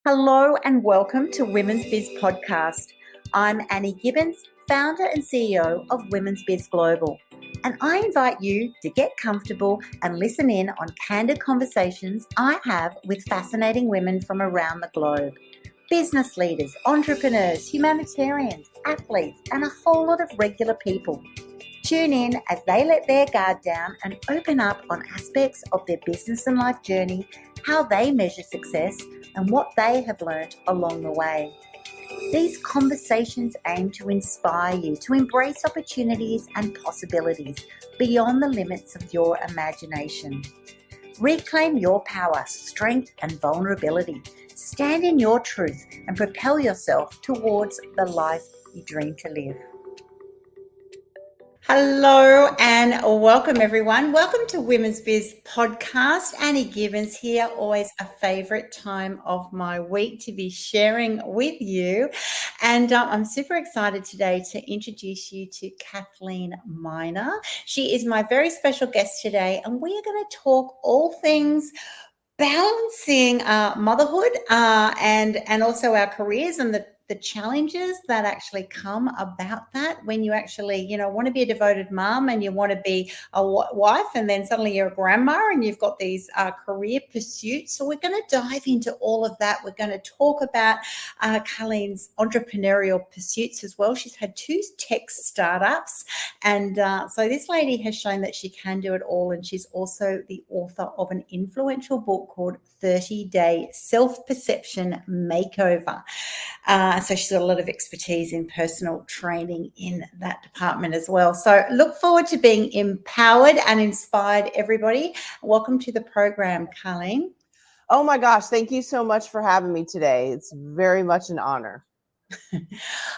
Hello and welcome to Women's Biz Podcast. I'm Annie Gibbins, founder and CEO of Women's Biz Global, and I invite you to get comfortable and listen in on candid conversations I have with fascinating women from around the globe. Business leaders, entrepreneurs, humanitarians, athletes, and a whole lot of regular people. Tune in as they let their guard down and open up on aspects of their business and life journey, how they measure success, and what they have learned along the way. These conversations aim to inspire you to embrace opportunities and possibilities beyond the limits of your imagination. Reclaim your power, strength, and vulnerability. Stand in your truth and propel yourself towards the life you dream to live. Hello and welcome everyone. Welcome to Women's Biz Podcast. Annie Gibbins here, always a favorite time of my week to be sharing with you. And I'm super excited today to introduce you to Cathlene Miner. She is my very special guest today, and we are going to talk all things balancing motherhood and also our careers and the challenges that actually come about that when you actually, want to be a devoted mom and you want to be a wife, and then suddenly you're a grandma and you've got these career pursuits. So we're going to dive into all of that. We're going to talk about Cathlene's entrepreneurial pursuits as well. She's had 2 tech startups, and so this lady has shown that she can do it all. And she's also the author of an influential book called 30-Day Self-Perception Makeover. So she's got a lot of expertise in personal training in that department as well. So look forward to being empowered and inspired, everybody. Welcome to the program, Cathlene. Oh my gosh, thank you so much for having me today. It's very much an honor.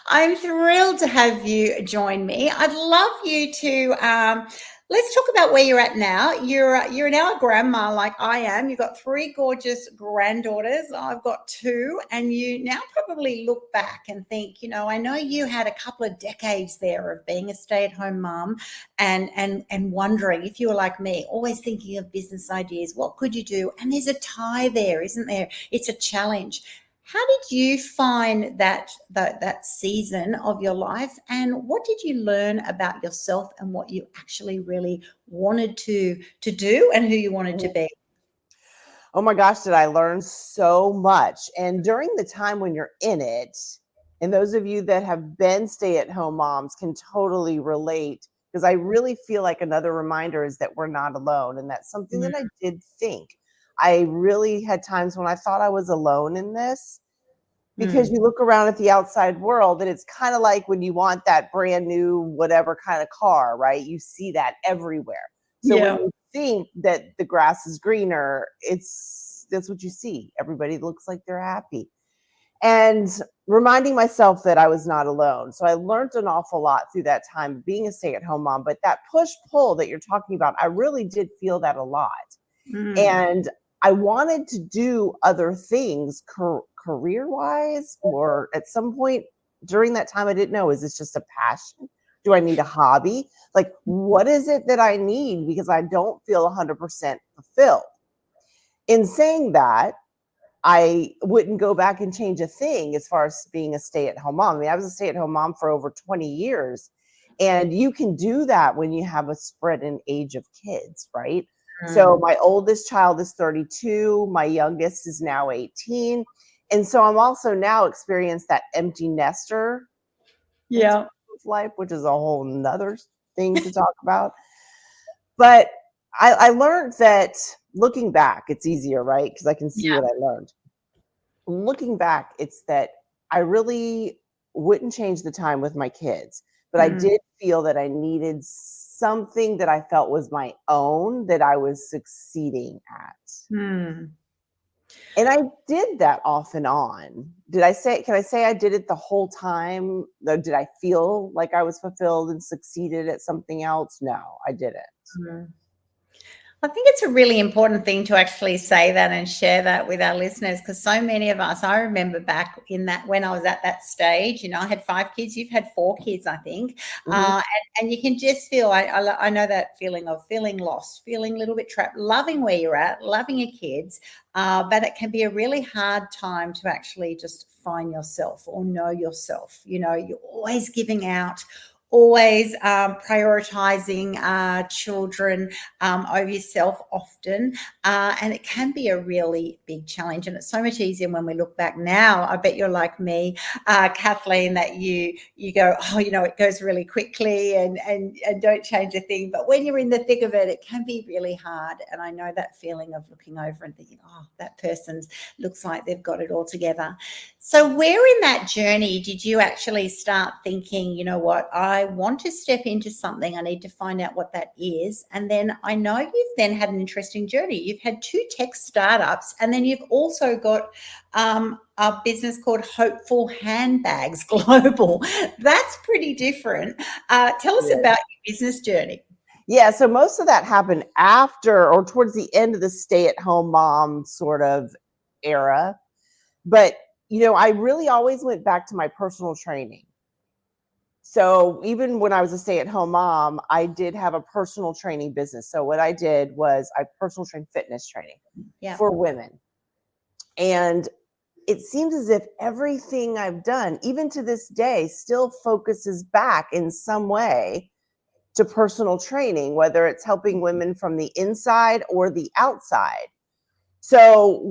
I'm thrilled to have you join me. I'd love you to let's talk about where you're at now. You're now a grandma like I am. You've got 3 gorgeous granddaughters. I've got 2, and you now probably look back and think, I know you had a couple of decades there of being a stay-at-home mom and wondering, if you were like me, always thinking of business ideas, what could you do? And there's a tie there, isn't there? It's a challenge. How did you find that season of your life, and what did you learn about yourself and what you actually really wanted to do and who you wanted to be? Oh my gosh, did I learn so much. And during the time when you're in it, and those of you that have been stay-at-home moms can totally relate, because I really feel like another reminder is that we're not alone. And that's something that I did think. I really had times when I thought I was alone in this, because you look around at the outside world and it's kind of like when you want that brand new whatever kind of car, right? You see that everywhere. So when you think that the grass is greener, that's what you see. Everybody looks like they're happy. And reminding myself that I was not alone. So I learned an awful lot through that time being a stay-at-home mom. But that push-pull that you're talking about, I really did feel that a lot. And I wanted to do other things career-wise, or at some point during that time, I didn't know, is this just a passion? Do I need a hobby? Like, what is it that I need? Because I don't feel 100% fulfilled. In saying that, I wouldn't go back and change a thing as far as being a stay-at-home mom. I mean, I was a stay-at-home mom for over 20 years. And you can do that when you have a spread in age of kids, right? So my oldest child is 32. My youngest is now 18. And so I'm also now experienced that empty nester life, which is a whole nother thing to talk about. But I learned that looking back, it's easier, right? Because I can see what I learned. Looking back, it's that I really wouldn't change the time with my kids, but I did feel that I needed something that I felt was my own, that I was succeeding at. And I did that off and on. Can I say I did it the whole time? Did I feel like I was fulfilled and succeeded at something else? No, I didn't. I think it's a really important thing to actually say that and share that with our listeners, because so many of us, I remember back in that when I was at that stage, I had 5 kids, you've had 4 kids, I think. Mhm. And you can just feel, I know that feeling of feeling lost, feeling a little bit trapped, loving where you're at, loving your kids. But it can be a really hard time to actually just find yourself or know yourself. You're always giving out, always prioritizing children over yourself often. And it can be a really big challenge. And it's so much easier when we look back now. I bet you're like me, Kathleen, that you go, oh, it goes really quickly and don't change a thing. But when you're in the thick of it, it can be really hard. And I know that feeling of looking over and thinking, oh, that person looks like they've got it all together. So where in that journey did you actually start thinking, you know what, I want to step into something, I need to find out what that is? And then I know you've then had an interesting journey. You've had 2 tech startups, and then you've also got a business called Hopefull Handbags Global. That's pretty different. Tell us about your business journey. Yeah, so most of that happened after or towards the end of the stay-at-home mom sort of era. But, I really always went back to my personal training. So even when I was a stay-at-home mom, I did have a personal training business. So what I did was I personal trained fitness training Yeah. for women. And it seems as if everything I've done, even to this day, still focuses back in some way to personal training, whether it's helping women from the inside or the outside. So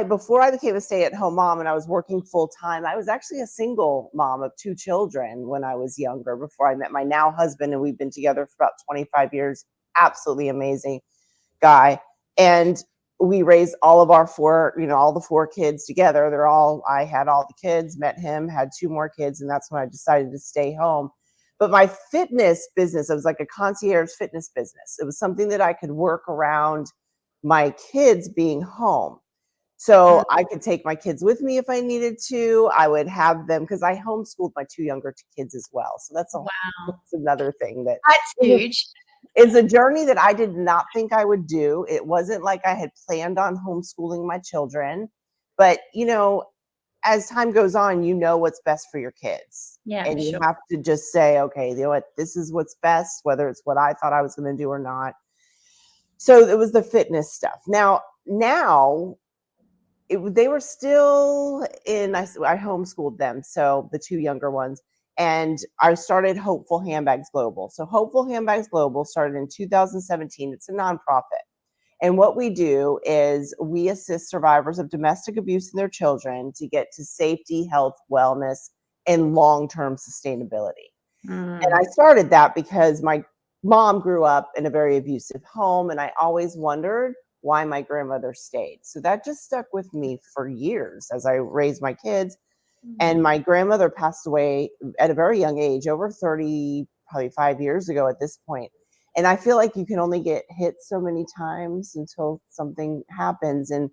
before I became a stay-at-home mom and I was working full time, I was actually a single mom of 2 children when I was younger, before I met my now husband, and we've been together for about 25 years. Absolutely amazing guy. And we raised all of our 4, all the 4 kids together. I had all the kids, met him, had 2 more kids, and that's when I decided to stay home. But my fitness business, it was like a concierge fitness business. It was something that I could work around my kids being home. So I could take my kids with me if I needed to. I would have them, because I homeschooled my 2 younger kids as well. So that's Wow. another thing that That's huge. is a journey that I did not think I would do. It wasn't like I had planned on homeschooling my children. But, as time goes on, what's best for your kids. Yeah, And you sure. have to just say, okay, you know what, this is what's best, whether it's what I thought I was going to do or not. So it was the fitness stuff. Now they were still I homeschooled them, so the 2 younger ones, and I started Hopefull Handbags Global. So Hopefull Handbags Global started in 2017. It's a nonprofit. And what we do is we assist survivors of domestic abuse and their children to get to safety, health, wellness, and long-term sustainability. And I started that because my mom grew up in a very abusive home, and I always wondered why my grandmother stayed. So that just stuck with me for years as I raised my kids. And my grandmother passed away at a very young age, over 30, probably 5 years ago at this point. And I feel like you can only get hit so many times until something happens. And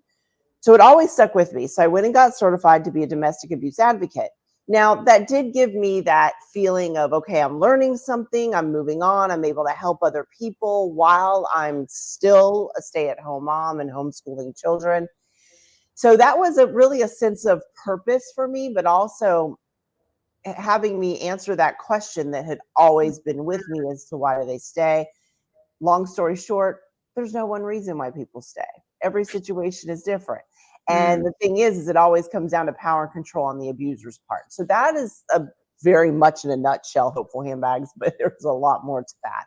so it always stuck with me. So I went and got certified to be a domestic abuse advocate. Now, that did give me that feeling of, okay, I'm learning something, I'm moving on, I'm able to help other people while I'm still a stay-at-home mom and homeschooling children. So that was really a sense of purpose for me, but also having me answer that question that had always been with me as to why do they stay. Long story short, there's no one reason why people stay. Every situation is different. And the thing is it always comes down to power and control on the abuser's part. So that is a very much in a nutshell, Hopefull Handbags, but there's a lot more to that.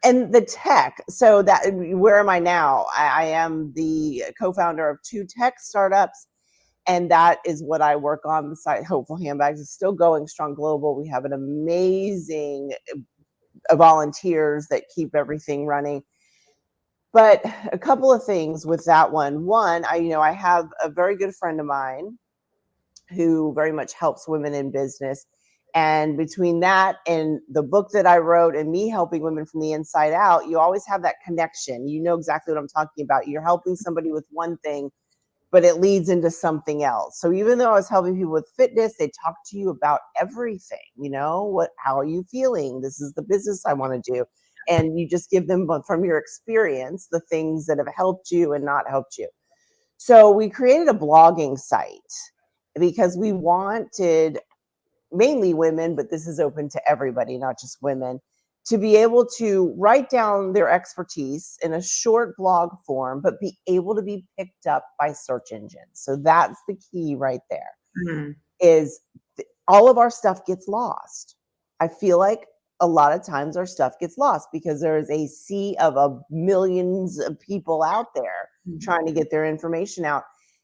And the tech, so that, where am I now? I am the co-founder of 2 tech startups, and that is what I work on. The site Hopefull Handbags is still going strong global. We have an amazing volunteers that keep everything running. But a couple of things with that one. One, I have a very good friend of mine who very much helps women in business. And between that and the book that I wrote and me helping women from the inside out, you always have that connection. You know exactly what I'm talking about. You're helping somebody with one thing, but it leads into something else. So even though I was helping people with fitness, they talk to you about everything. How are you feeling? This is the business I want to do. and you just give them from your experience the things that have helped you and not helped you. So we created a blogging site because we wanted mainly women, but this is open to everybody, not just women, to be able to write down their expertise in a short blog form, but be able to be picked up by search engines. So that's the key right there. Mm. Is all of our stuff gets lost. I feel like a lot of times our stuff gets lost because there is a sea of millions of people out there trying to get their information out.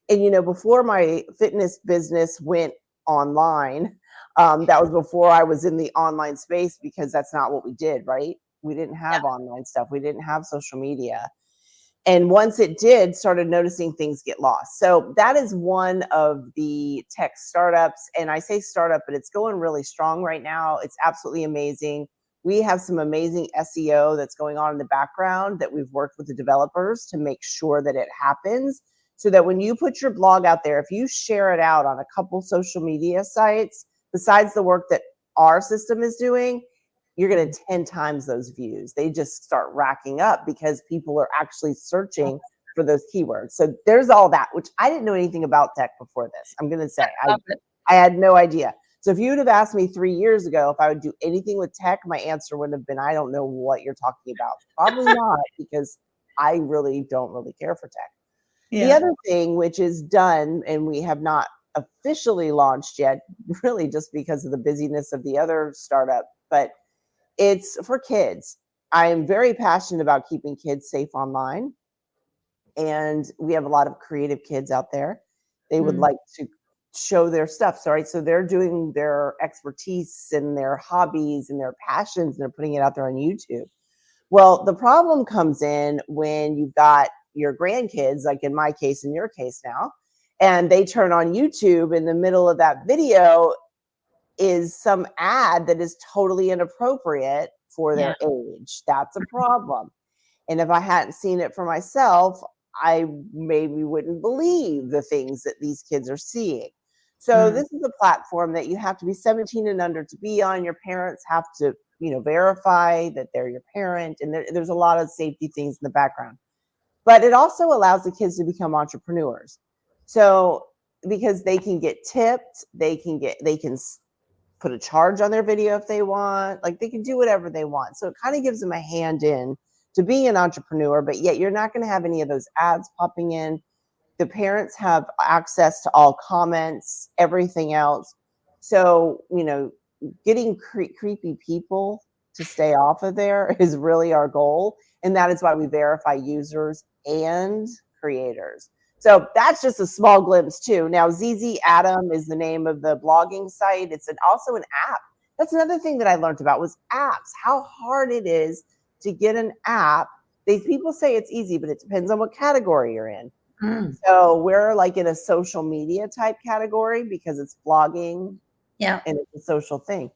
And, before my fitness business went online, that was before I was in the online space, because that's not what we did, right? We didn't have online stuff. We didn't have social media. And once it did, started noticing things get lost. So that is one of the tech startups. And I say startup, but it's going really strong right now. It's absolutely amazing. We have some amazing SEO that's going on in the background that we've worked with the developers to make sure that it happens, so that when you put your blog out there, if you share it out on a couple social media sites, besides the work that our system is doing, you're going to 10 times those views. They just start racking up because people are actually searching for those keywords. So there's all that, which I didn't know anything about tech before this. I'm going to say I had no idea. So if you would have asked me 3 years ago if I would do anything with tech, my answer would have been, I don't know what you're talking about. Probably not, because I really don't really care for tech. Yeah. The other thing, which is done and we have not officially launched yet, really just because of the busyness of the other startup, but it's for kids. I am very passionate about keeping kids safe online. And we have a lot of creative kids out there. They would like to show their stuff. So, right, so they're doing their expertise and their hobbies and their passions, and they're putting it out there on YouTube. Well, the problem comes in when you've got your grandkids, like in my case, in your case now, and they turn on YouTube. In the middle of that video is some ad that is totally inappropriate for their age. That's a problem. And if I hadn't seen it for myself, I maybe wouldn't believe the things that these kids are seeing. So this is a platform that you have to be 17 and under to be on. Your parents have to, verify that they're your parent. And there's a lot of safety things in the background. But it also allows the kids to become entrepreneurs. So because they can get tipped, they can put a charge on their video if they want, like they can do whatever they want. So it kind of gives them a hand in to being an entrepreneur, but yet you're not going to have any of those ads popping in. The parents have access to all comments, everything else. So, getting creepy people to stay off of there is really our goal. And that is why we verify users and creators. So that's just a small glimpse too. Now, ZZ Adam is the name of the blogging site. It's also an app. That's another thing that I learned about was apps, how hard it is to get an app. People say it's easy, but it depends on what category you're in. So we're like in a social media type category because it's blogging and it's a social thing.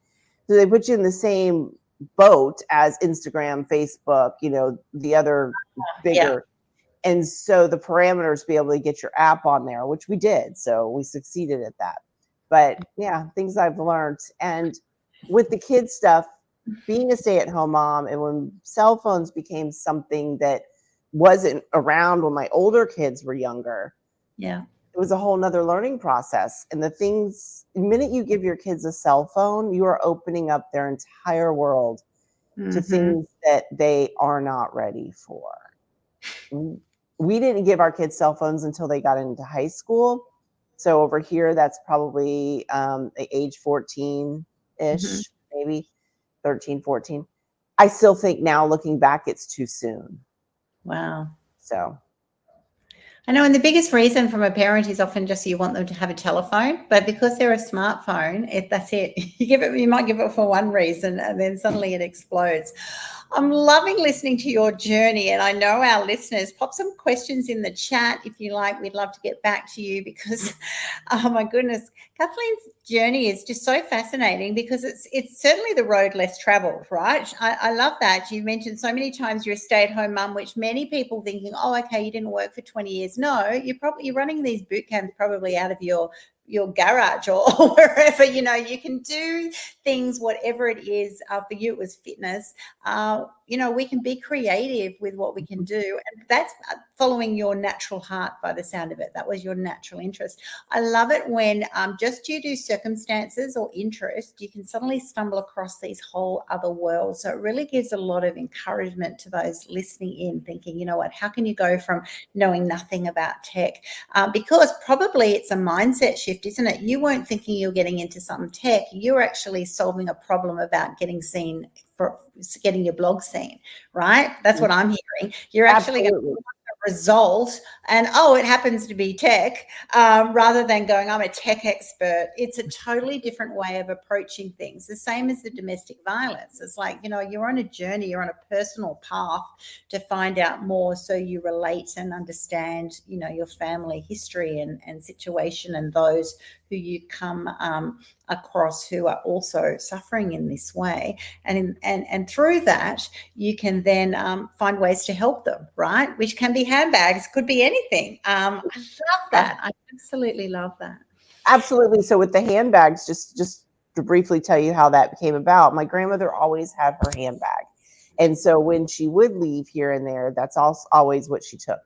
So they put you in the same boat as Instagram, Facebook, the other bigger. And so the parameters be able to get your app on there, which we did. So we succeeded at that. But yeah, things I've learned. And with the kids stuff, being a stay-at-home mom, and when cell phones became something that wasn't around when my older kids were younger, it was a whole nother learning process. And the minute you give your kids a cell phone, you are opening up their entire world to things that they are not ready for. We didn't give our kids cell phones until they got into high school. So over here, that's probably age 14-ish, maybe 13, 14. I still think now, looking back, it's too soon. Wow. So I know, and the biggest reason from a parent is often just you want them to have a telephone, but because they're a smartphone, that's it. You might give it for one reason, and then suddenly it explodes. I'm loving listening to your journey, and I know our listeners, pop some questions in the chat if you like. We'd love to get back to you because, oh my goodness, Cathlene's journey is just so fascinating because it's certainly the road less traveled, right? I love that. You mentioned so many times you're a stay-at-home mum, which many people thinking, oh, okay, you didn't work for 20 years. No, you're running these boot camps probably out of your garage or wherever, you can do things, whatever it is. For you, it was fitness. We can be creative with what we can do. And that's following your natural heart by the sound of it. That was your natural interest. I love it when just due to circumstances or interest, you can suddenly stumble across these whole other worlds. So it really gives a lot of encouragement to those listening in, thinking, you know what, how can you go from knowing nothing about tech? Because probably it's a mindset shift, isn't it? You weren't thinking you're getting into some tech. You're actually solving a problem about getting seen, for getting your blog seen, right? That's what I'm hearing. You're actually going to result, and it happens to be tech, rather than going, I'm a tech expert. It's a totally different way of approaching things. The same as the domestic violence. It's like, you're on a journey, you're on a personal path to find out more, so you relate and understand, your family history and situation, and those who you come across who are also suffering in this way. And through that, you can then find ways to help them, right? Which can be handbags, could be anything. I love that. I absolutely love that. Absolutely. So with the handbags, just to briefly tell you how that came about, my grandmother always had her handbag. And so when she would leave here and there, that's always what she took.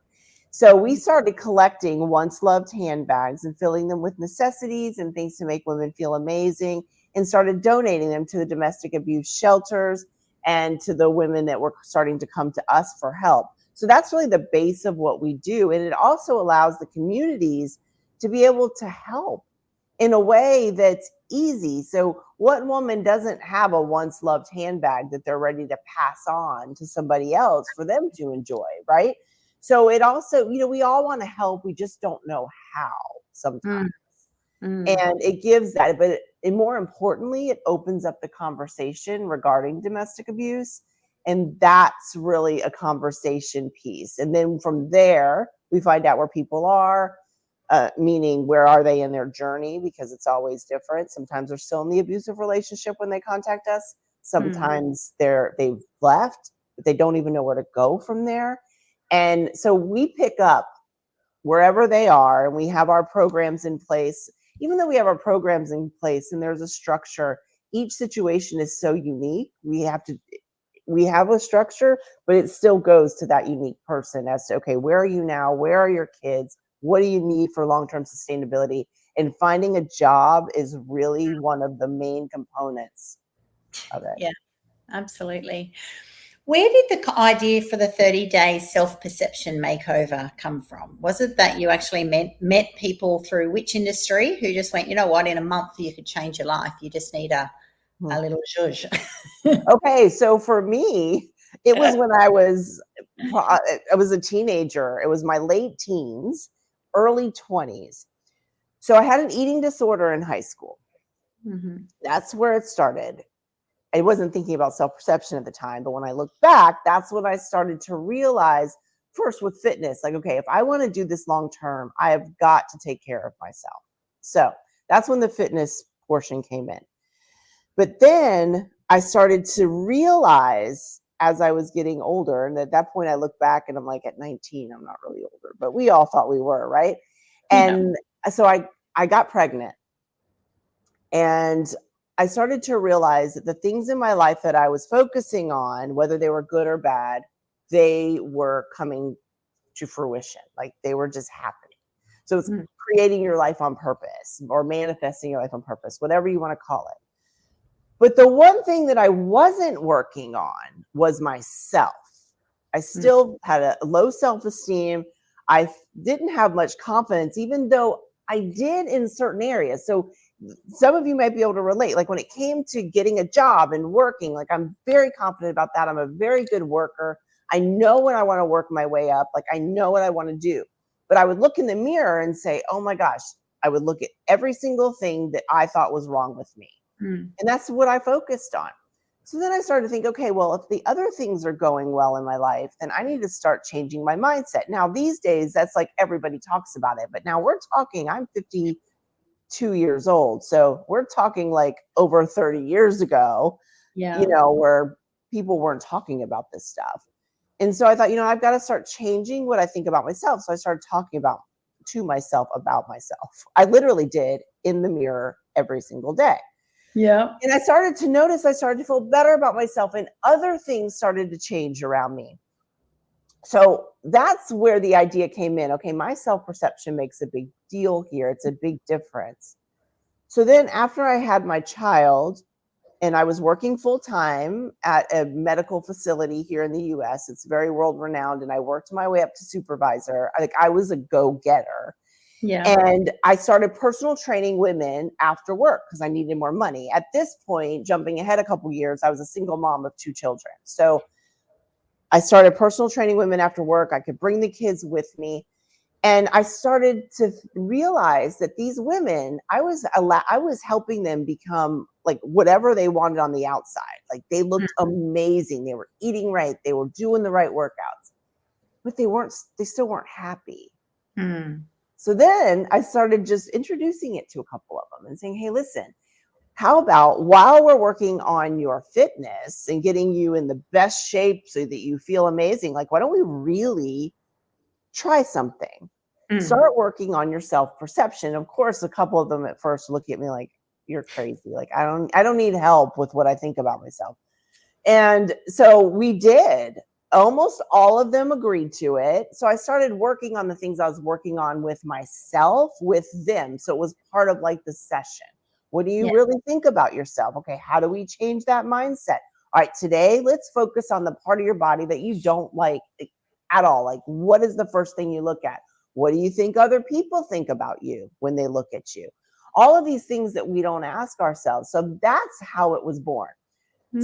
So we started collecting once loved handbags and filling them with necessities and things to make women feel amazing, and started donating them to the domestic abuse shelters and to the women that were starting to come to us for help. So that's really the base of what we do. And it also allows the communities to be able to help in a way that's easy. So what woman doesn't have a once loved handbag that they're ready to pass on to somebody else for them to enjoy, right? So it also, we all want to help. We just don't know how sometimes. And it gives that, but more importantly, it opens up the conversation regarding domestic abuse. And that's really a conversation piece. And then from there, we find out where people are, meaning where are they in their journey, because it's always different. Sometimes they're still in the abusive relationship when they contact us. Sometimes they've left, but they don't even know where to go from there. And so we pick up wherever they are, and we have our programs in place. Even though we have our programs in place and there's a structure, each situation is so unique. We have a structure, but it still goes to that unique person as to, okay, where are you now? Where are your kids? What do you need for long-term sustainability? And finding a job is really one of the main components of it. Yeah, absolutely. Where did the idea for the 30-day self-perception makeover come from? Was it that you actually met people through which industry who just went, you know what, in a month you could change your life. You just need a little zhuzh. Okay, so for me, it was when I was a teenager. It was my late teens, early 20s. So I had an eating disorder in high school. That's where it started. I wasn't thinking about self-perception at the time, but when I look back, that's when I started to realize, first with fitness, like, okay, if I want to do this long-term, I have got to take care of myself. So that's when the fitness portion came in. But then I started to realize as I was getting older, and at that point I look back and I'm like, at 19, I'm not really older, but we all thought we were, right? And so I got pregnant, and I started to realize that the things in my life that I was focusing on, whether they were good or bad, they were coming to fruition. Like they were just happening. So it's creating your life on purpose, or manifesting your life on purpose, whatever you want to call it. But the one thing that I wasn't working on was myself. I still had a low self-esteem. I didn't have much confidence, even though I did in certain areas. So some of you might be able to relate. Like when it came to getting a job and working, like I'm very confident about that. I'm a very good worker. I know when I want to work my way up. Like I know what I want to do. But I would look in the mirror and say, oh my gosh, I would look at every single thing that I thought was wrong with me. And that's what I focused on. So then I started to think, okay, well, if the other things are going well in my life, then I need to start changing my mindset. Now, these days, that's like everybody talks about it. But now we're talking, I'm 52 years old. So we're talking like over 30 years ago, where people weren't talking about this stuff. And so I thought, I've got to start changing what I think about myself. So I started talking to myself about myself. I literally did in the mirror every single day. Yeah. And I started to notice, I started to feel better about myself, and other things started to change around me. So that's where the idea came in. Okay, my self-perception makes a big deal here. It's a big difference. So then after I had my child, and I was working full time at a medical facility here in the US. It's very world renowned. And I worked my way up to supervisor. I was a go-getter. Yeah. And I started personal training women after work because I needed more money. At this point, jumping ahead a couple years, I was a single mom of 2 children. So I started personal training women after work. I could bring the kids with me. And I started to realize that these women, I was helping them become like whatever they wanted on the outside. Like they looked amazing. They were eating right. They were doing the right workouts, but they still weren't happy. Mm. So then I started just introducing it to a couple of them and saying, hey, listen, how about while we're working on your fitness and getting you in the best shape so that you feel amazing, like, why don't we really try something? Start working on your self-perception. Of course, a couple of them at first look at me like, you're crazy. Like, I don't need help with what I think about myself. And so we did. Almost all of them agreed to it. So I started working on the things I was working on with myself, with them. So it was part of like the session. What do you really think about yourself? Okay, how do we change that mindset? All right, today let's focus on the part of your body that you don't like at all. Like, what is the first thing you look at? What do you think other people think about you when they look at you? All of these things that we don't ask ourselves. So that's how it was born.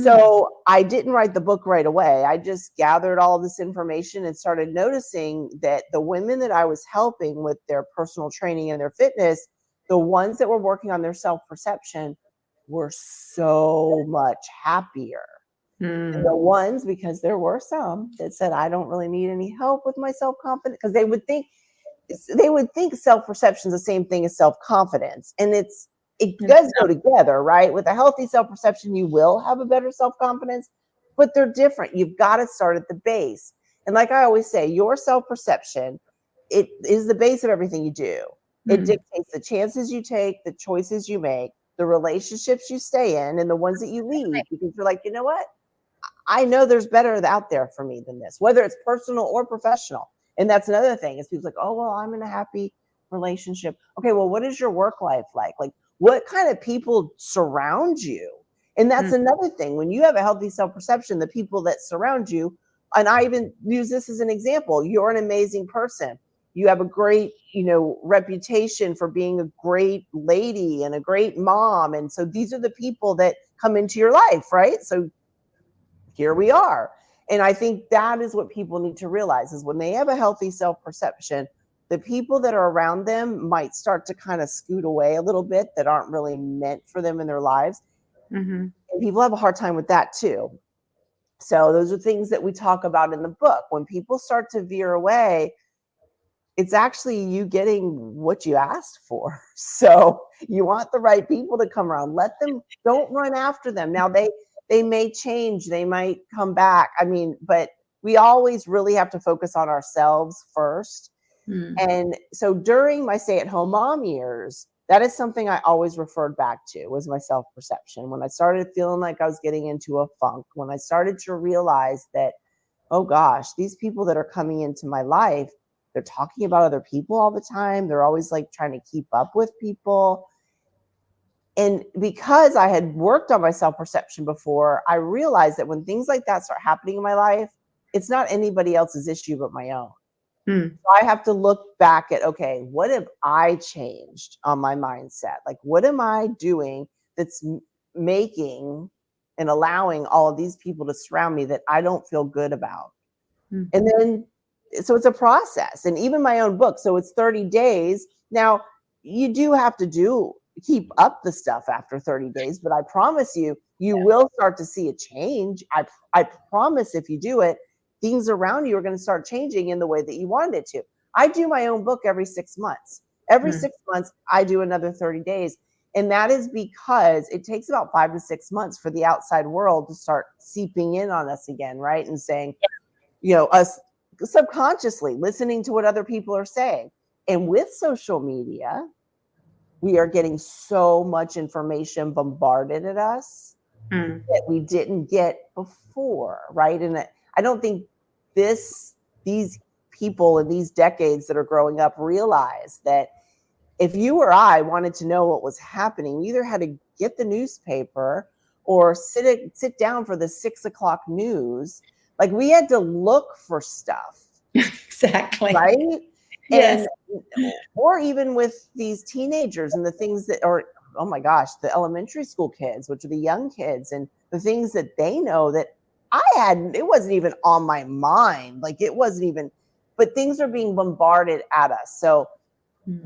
So I didn't write the book right away. I just gathered all this information and started noticing that the women that I was helping with their personal training and their fitness, the ones that were working on their self-perception were so much happier. And the ones, because there were some that said, I don't really need any help with my self-confidence, because they would think self-perception is the same thing as self-confidence. And it does go together, right? With a healthy self-perception, you will have a better self-confidence, but they're different. You've got to start at the base. And like I always say, your self-perception, it is the base of everything you do. It dictates the chances you take, the choices you make, the relationships you stay in, and the ones that you leave, because you're like, you know what? I know there's better out there for me than this, whether it's personal or professional. And that's another thing is people's like, oh, well, I'm in a happy relationship. Okay, well, what is your work life like? Like, what kind of people surround you? And that's another thing. When you have a healthy self-perception, the people that surround you, and I even use this as an example, you're an amazing person. You have a great, reputation for being a great lady and a great mom. And so these are the people that come into your life, right? So here we are. And I think that is what people need to realize is when they have a healthy self-perception, the people that are around them might start to kind of scoot away a little bit that aren't really meant for them in their lives. And people have a hard time with that too. So those are things that we talk about in the book. When people start to veer away, it's actually you getting what you asked for. So you want the right people to come around. Let them, don't run after them. Now they may change, they might come back. I mean, but we always really have to focus on ourselves first. And so during my stay-at-home mom years, that is something I always referred back to was my self-perception. When I started feeling like I was getting into a funk, when I started to realize that, oh gosh, these people that are coming into my life, they're talking about other people all the time. They're always like trying to keep up with people. And because I had worked on my self-perception before, I realized that when things like that start happening in my life, it's not anybody else's issue but my own. So I have to look back at, okay, what have I changed on my mindset? Like, what am I doing that's making and allowing all of these people to surround me that I don't feel good about? And then, so it's a process. And even my own book, so it's 30 days. Now, you do have to keep up the stuff after 30 days, but I promise you, you will start to see a change. I promise if you do it, things around you are going to start changing in the way that you wanted it to. I do my own book every 6 months. Every 6 months, I do another 30 days. And that is because it takes about 5 to 6 months for the outside world to start seeping in on us again, right? And saying, us subconsciously listening to what other people are saying. And with social media, we are getting so much information bombarded at us that we didn't get before, right? And I don't think these people in these decades that are growing up realize that if you or I wanted to know what was happening, we either had to get the newspaper or sit down for the 6 o'clock news. Like, we had to look for stuff. Exactly. Right? Yes. And or even with these teenagers and the things that are, oh my gosh, the elementary school kids, which are the young kids, and the things that they know that it wasn't even on my mind. Like, it wasn't even, but things are being bombarded at us. So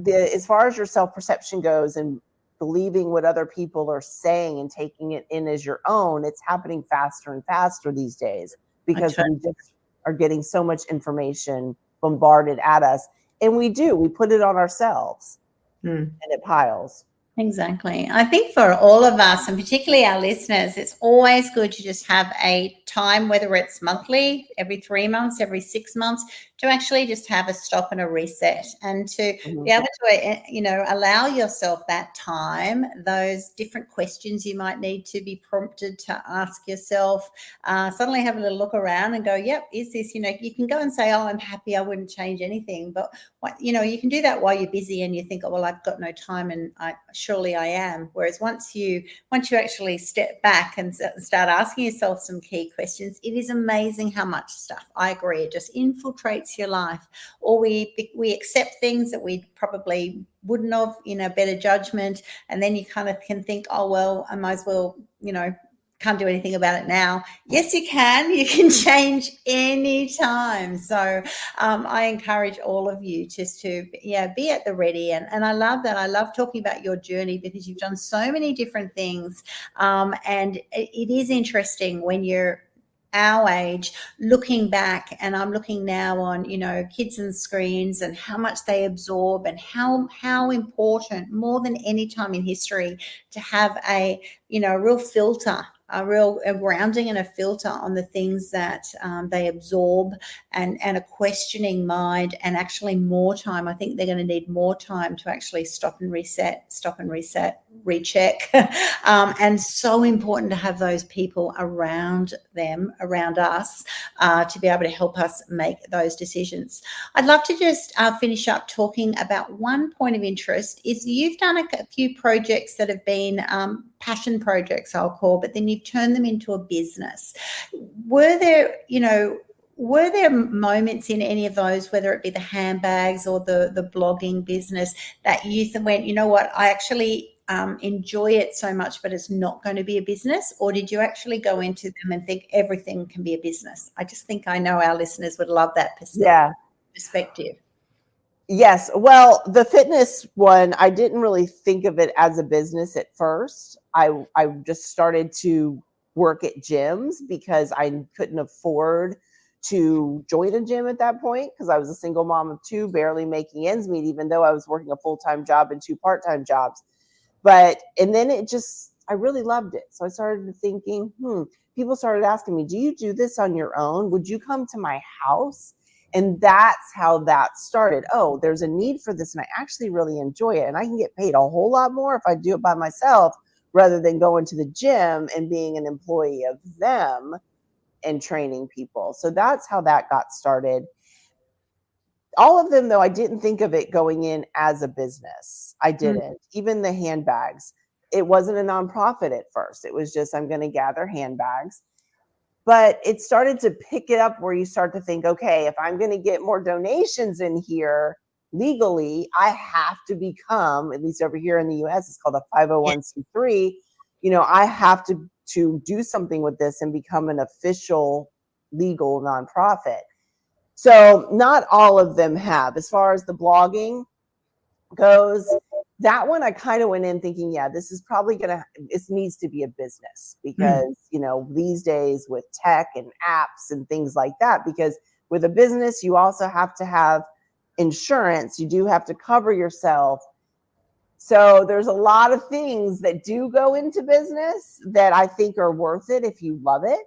as far as your self-perception goes and believing what other people are saying and taking it in as your own, it's happening faster and faster these days because we just are getting so much information bombarded at us. And we put it on ourselves and it piles. Exactly. I think for all of us, and particularly our listeners, it's always good to just have a time, whether it's monthly, every 3 months, every 6 months, to actually just have a stop and a reset, and to be able to, allow yourself that time, those different questions you might need to be prompted to ask yourself, suddenly have a little look around and go, yep, is this, you can go and say, oh, I'm happy, I wouldn't change anything. But, you can do that while you're busy and you think, oh, well, I've got no time and surely I am. Whereas once you actually step back and start asking yourself some key questions, it is amazing how much stuff, I agree, it just infiltrates your life. Or we accept things that we probably wouldn't have, better judgment, and then you kind of can think, oh, well, I might as well, can't do anything about it now. Yes, you can change anytime. So I encourage all of you just to be at the ready, and I love that. I love talking about your journey because you've done so many different things, and it is interesting when you're our age looking back, and I'm looking now on kids and screens and how much they absorb, and how important, more than any time in history, to have a real filter, a grounding and a filter on the things that they absorb, and a questioning mind, and actually more time. I think they're going to need more time to actually stop and reset, recheck. And so important to have those people around us, to be able to help us make those decisions. I'd love to just finish up talking about one point of interest. Is you've done a few projects that have been passion projects, I'll call, but then you've turned them into a business. Were there moments in any of those, whether it be the handbags or the blogging business, that you went, you know what, I actually enjoy it so much, but it's not going to be a business? Or did you actually go into them and think everything can be a business? I just think I know our listeners would love that perspective. Yes. Well, the fitness one, I didn't really think of it as a business at first. I just started to work at gyms because I couldn't afford to join a gym at that point, because I was a single mom of two, barely making ends meet, even though I was working a full-time job and 2 part-time jobs. And then I really loved it. So I started thinking, people started asking me, do you do this on your own? Would you come to my house? And that's how that started. Oh, there's a need for this, and I actually really enjoy it. And I can get paid a whole lot more if I do it by myself rather than going to the gym and being an employee of them and training people. So that's how that got started. All of them, though, I didn't think of it going in as a business. I didn't. Even the handbags, it wasn't a nonprofit at first. It was just, I'm going to gather handbags. But it started to pick it up where you start to think, okay, if I'm going to get more donations in here legally, I have to become, at least over here in the US, it's called a 501c3. I have to do something with this and become an official legal nonprofit. So not all of them have. As far as the blogging goes, that one I kind of went in thinking, this is probably this needs to be a business, because, these days with tech and apps and things like that, because with a business, you also have to have insurance. You do have to cover yourself. So there's a lot of things that do go into business that I think are worth it if you love it.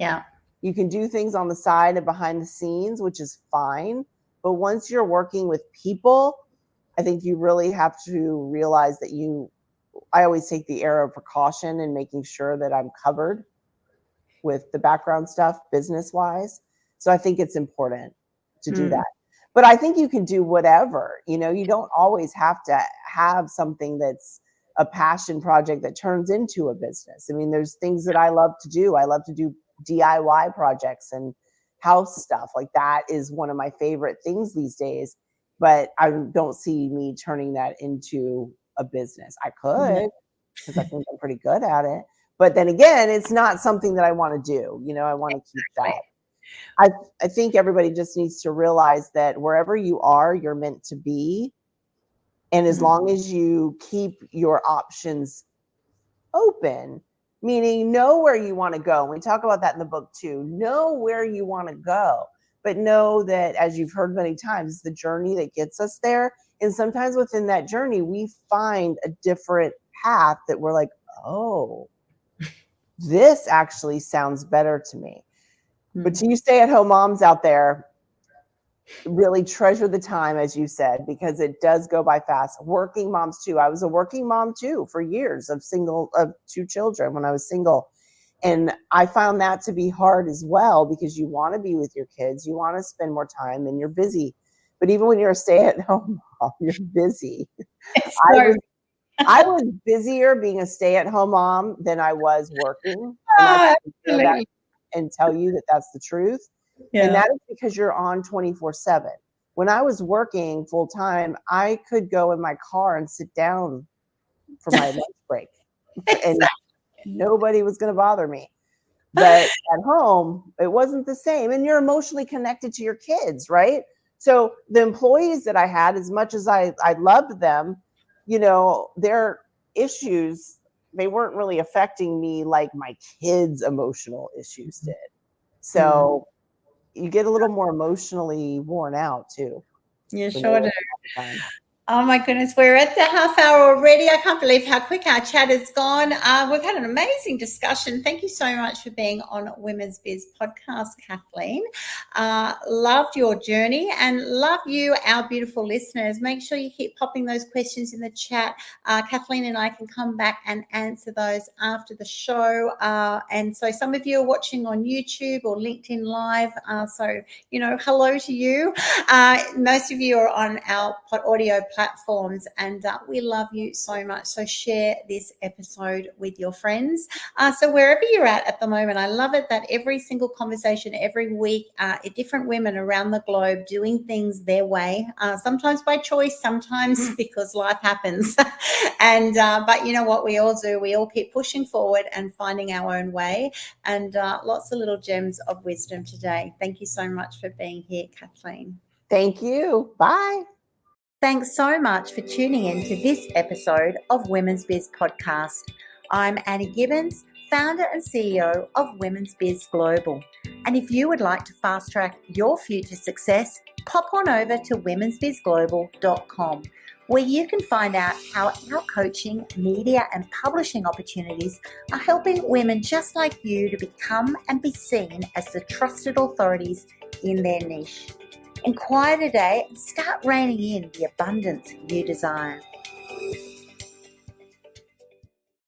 Yeah. You can do things on the side and behind the scenes, which is fine. But once you're working with people, I think you really have to realize that I always take the air of precaution and making sure that I'm covered with the background stuff business wise. So I think it's important to do that. But I think you can do whatever, you don't always have to have something that's a passion project that turns into a business. I mean, there's things that I love to do. I love to do DIY projects and house stuff. Like that is one of my favorite things these days, but I don't see me turning that into a business. I could, because I think I'm pretty good at it. But then again, it's not something that I want to do. I want to keep that. I think everybody just needs to realize that wherever you are, you're meant to be. And as long as you keep your options open, meaning know where you want to go. We talk about that in the book too. Know where you want to go, but know that, as you've heard many times, it's the journey that gets us there. And sometimes within that journey, we find a different path that we're like, oh, this actually sounds better to me. But to you stay-at-home moms out there, really treasure the time, as you said, because it does go by fast. Working moms too. I was a working mom too for years of 2 children when I was single. And I found that to be hard as well, because you want to be with your kids. You want to spend more time and you're busy. But even when you're a stay-at-home mom, you're busy. I was busier being a stay-at-home mom than I was working. And tell you that that's the truth. Yeah. And that is because you're on 24/7. When I was working full time, I could go in my car and sit down for my lunch break and nobody was going to bother me. But at home, it wasn't the same. And you're emotionally connected to your kids, right? So the employees that I had, as much as I loved them, their issues, they weren't really affecting me like my kids' emotional issues did. So you get a little more emotionally worn out too. You sure do. Oh my goodness, we're at the half hour already. I can't believe how quick our chat has gone. We've had an amazing discussion. Thank you so much for being on Women's Biz Podcast, Cathlene. Loved your journey and love you, our beautiful listeners. Make sure you keep popping those questions in the chat. Cathlene and I can come back and answer those after the show. And so some of you are watching on YouTube or LinkedIn Live. So, hello to you. Most of you are on our audio platforms, and we love you so much. So share this episode with your friends. So wherever you're at the moment, I love it that every single conversation every week, different women around the globe doing things their way, sometimes by choice, sometimes because life happens. And but you know what we all do? We all keep pushing forward and finding our own way, and lots of little gems of wisdom today. Thank you so much for being here, Cathlene. Thank you. Bye. Thanks so much for tuning in to this episode of Women's Biz Podcast. I'm Annie Gibbins, founder and CEO of Women's Biz Global. And if you would like to fast track your future success, pop on over to womensbizglobal.com, where you can find out how our coaching, media and publishing opportunities are helping women just like you to become and be seen as the trusted authorities in their niche. Inquire today and start reining in the abundance you desire.